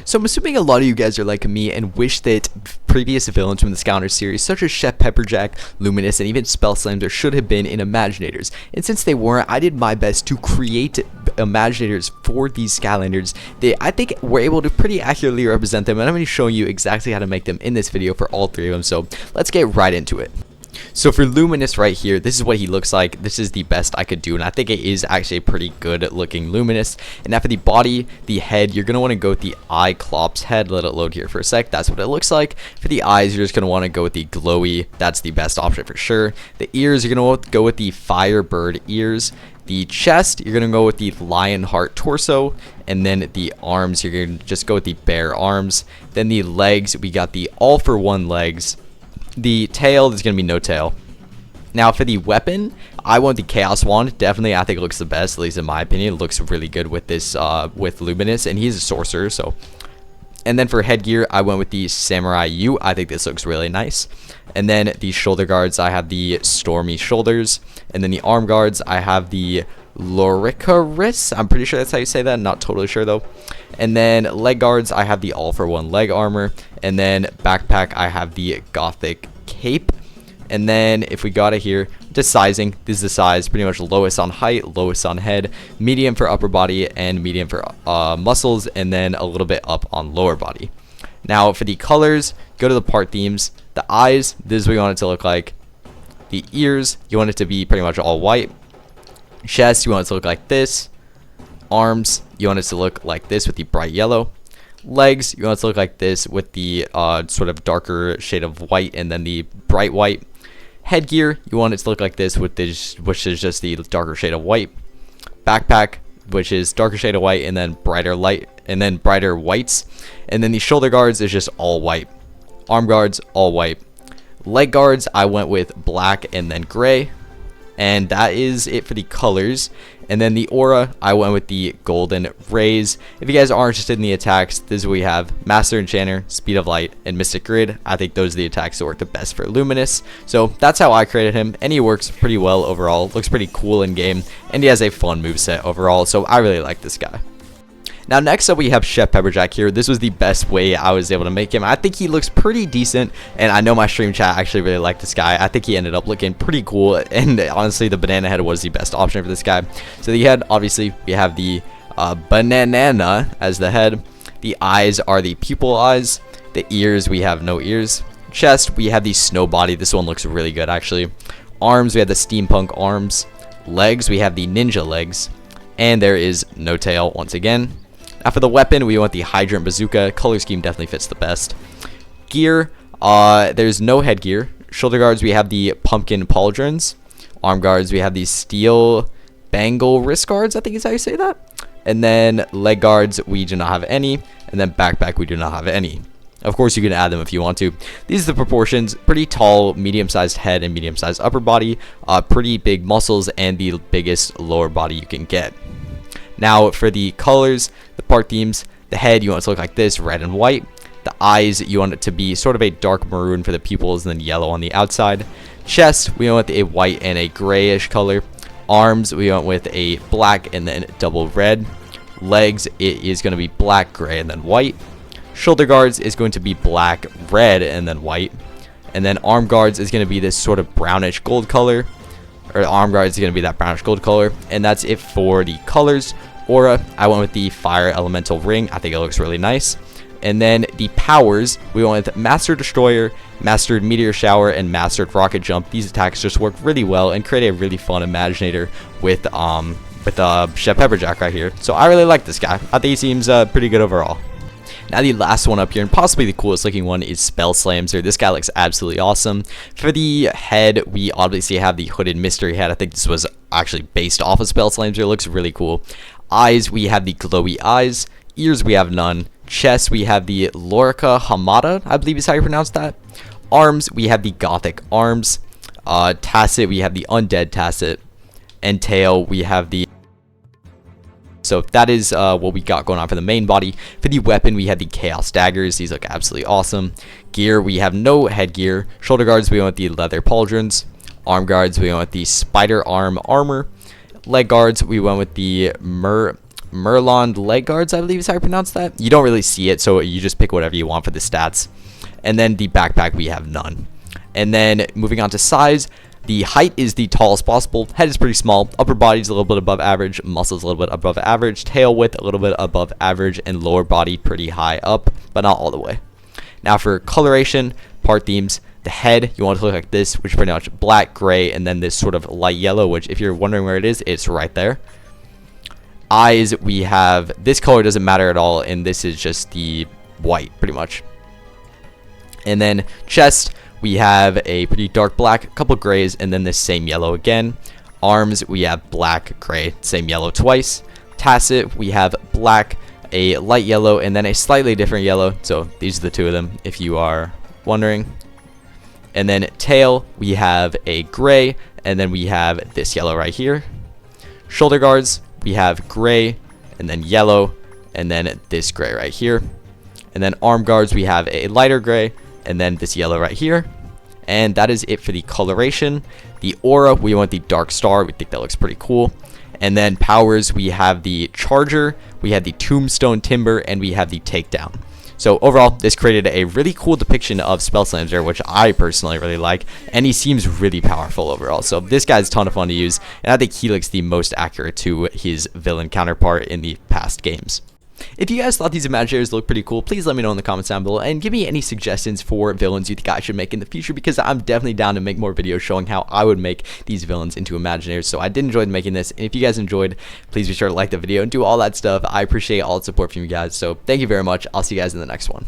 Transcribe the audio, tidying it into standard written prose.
So I'm assuming a lot of you guys are like me and wish that previous villains from the Skylanders series, such as Chef Pepperjack, Luminous, and even Spellslamzer should have been in Imaginators. And since they weren't, I did my best to create Imaginators for these Skylanders. I think we're able to pretty accurately represent them, and I'm going to show you exactly how to make them in this video for all three of them. So let's get right into it. So for Luminous right here, this is what he looks like. This is the best I could do, and I think it is actually a pretty good looking Luminous. And now for the body, the head, you're going to want to go with the Cyclops head. Let it load here for a sec. That's what it looks like. For the eyes, you're just going to want to go with the glowy. That's the best option for sure. The ears, you're going to go with the Firebird ears. The chest, you're going to go with the lion heart torso. And then the arms, you're going to just go with the bear arms. Then the legs, we got the all for one legs. The tail, there's going to be no tail. Now for the weapon, I want the Chaos Wand. Definitely, I think it looks the best, at least in my opinion. It looks really good with this, with Luminous, and he's a sorcerer, so. And then for headgear, I went with the Samurai U. I think this looks really nice. And then the shoulder guards, I have the Stormy Shoulders. And then the arm guards, I have the Loricaris. I'm pretty sure that's how you say that. Not totally sure though. And then leg guards, I have the all for one leg armor. And then backpack, I have the Gothic cape. And then if we got it here, just sizing, this is the size, pretty much lowest on height, lowest on head, medium for upper body, and medium for muscles, and then a little bit up on lower body. Now for the colors, go to the part themes. The eyes, this is what you want it to look like. The ears, you want it to be pretty much all white. Chest, you want it to look like this. Arms, you want it to look like this with the bright yellow. Legs, you want it to look like this with the sort of darker shade of white and then the bright white. Headgear, you want it to look like this with this, which is just the darker shade of white. Backpack, which is darker shade of white and then brighter light and then brighter whites. And then the shoulder guards is just all white. Arm guards, all white. Leg guards, I went with black and then gray. And that is it for the colors. And then the aura, I went with the golden rays. If you guys are interested in the attacks, this is what we have: Master Enchanter, Speed of Light, and Mystic Grid. I think those are the attacks that work the best for Luminous. So that's how I created him, and he works pretty well overall. Looks pretty cool in game, and he has a fun moveset overall, so I really like this guy. Now next up we have Chef Pepperjack here. This was the best way I was able to make him. I think he looks pretty decent, and I know my stream chat actually really liked this guy. I think he ended up looking pretty cool, and honestly the banana head was the best option for this guy. So the head, obviously we have the banana as the head. The eyes are the pupil eyes. The ears, we have no ears. Chest, we have the snow body. This one looks really good actually. Arms, we have the steampunk arms. Legs, we have the ninja legs. And there is no tail once again. Now for the weapon, we want the Hydrant Bazooka. Color scheme definitely fits the best. Gear, there's no headgear. Shoulder guards, we have the Pumpkin Pauldrons. Arm guards, we have the Steel Bangle Wrist guards, I think is how you say that. And then leg guards, we do not have any. And then backpack, we do not have any. Of course, you can add them if you want to. These are the proportions: pretty tall, medium-sized head and medium-sized upper body, pretty big muscles, and the biggest lower body you can get. Now for the colors, the part themes, the head, you want it to look like this, red and white. The eyes, you want it to be sort of a dark maroon for the pupils and then yellow on the outside. Chest, we went with a white and a grayish color. Arms, we went with a black and then double red. Legs, it is going to be black, gray, and then white. Shoulder guards is going to be black, red, and then white. And then arm guards is going to be this sort of brownish gold color. Or arm guards is going to be that brownish gold color. And that's it for the colors. Aura, I went with the Fire Elemental Ring. I think it looks really nice. And then the powers, we went with Master Destroyer, Mastered Meteor Shower, and Mastered Rocket Jump. These attacks just work really well and create a really fun Imaginator with Chef Pepperjack right here. So I really like this guy. I think he seems pretty good overall. Now the last one up here, and possibly the coolest looking one, is Spellslamzer. This guy looks absolutely awesome. For the head, we obviously have the Hooded Mystery Head. I think this was actually based off of Spellslamzer. It looks really cool. Eyes, we have the glowy eyes. Ears, we have none. Chest, we have the Lorica Hamada, I believe is how you pronounce that. Arms, we have the Gothic arms. Tacet, we have the Undead Tacet. And tail, we have the... So that is what we got going on for the main body. For the weapon, we have the Chaos Daggers. These look absolutely awesome. Gear, we have no headgear. Shoulder guards, we went with the Leather Pauldrons. Arm guards, we went with the Spider Arm Armor. Leg guards, we went with the Merlon leg guards, I believe is how you pronounce that. You don't really see it, so you just pick whatever you want for the stats. And then the backpack, we have none. And then moving on to size, the height is the tallest possible. Head is pretty small. Upper body is a little bit above average. Muscles a little bit above average. Tail width a little bit above average. And lower body pretty high up, but not all the way. Now for coloration, part themes, the head, you want it to look like this, which is pretty much black, gray, and then this sort of light yellow, which if you're wondering where it is, it's right there. Eyes, we have, this color doesn't matter at all, and this is just the white, pretty much. And then chest, we have a pretty dark black, a couple grays, and then this same yellow again. Arms, we have black, gray, same yellow twice. Tacit, we have black, a light yellow, and then a slightly different yellow. So these are the two of them, if you are wondering. And then tail, we have a gray, and then we have this yellow right here. Shoulder guards, we have gray, and then yellow, and then this gray right here. And then arm guards, we have a lighter gray, and then this yellow right here. And that is it for the coloration. The aura, we want the dark star. We think that looks pretty cool. And then powers, we have the charger, we have the tombstone timber, and we have the takedown. So overall, this created a really cool depiction of Spellslamzer, which I personally really like, and he seems really powerful overall. So this guy's a ton of fun to use, and I think he looks the most accurate to his villain counterpart in the past games. If you guys thought these Imaginators looked pretty cool, please let me know in the comments down below, and give me any suggestions for villains you think I should make in the future, because I'm definitely down to make more videos showing how I would make these villains into Imaginators. So I did enjoy making this, and if you guys enjoyed, please be sure to like the video and do all that stuff. I appreciate all the support from you guys, so thank you very much. I'll see you guys in the next one.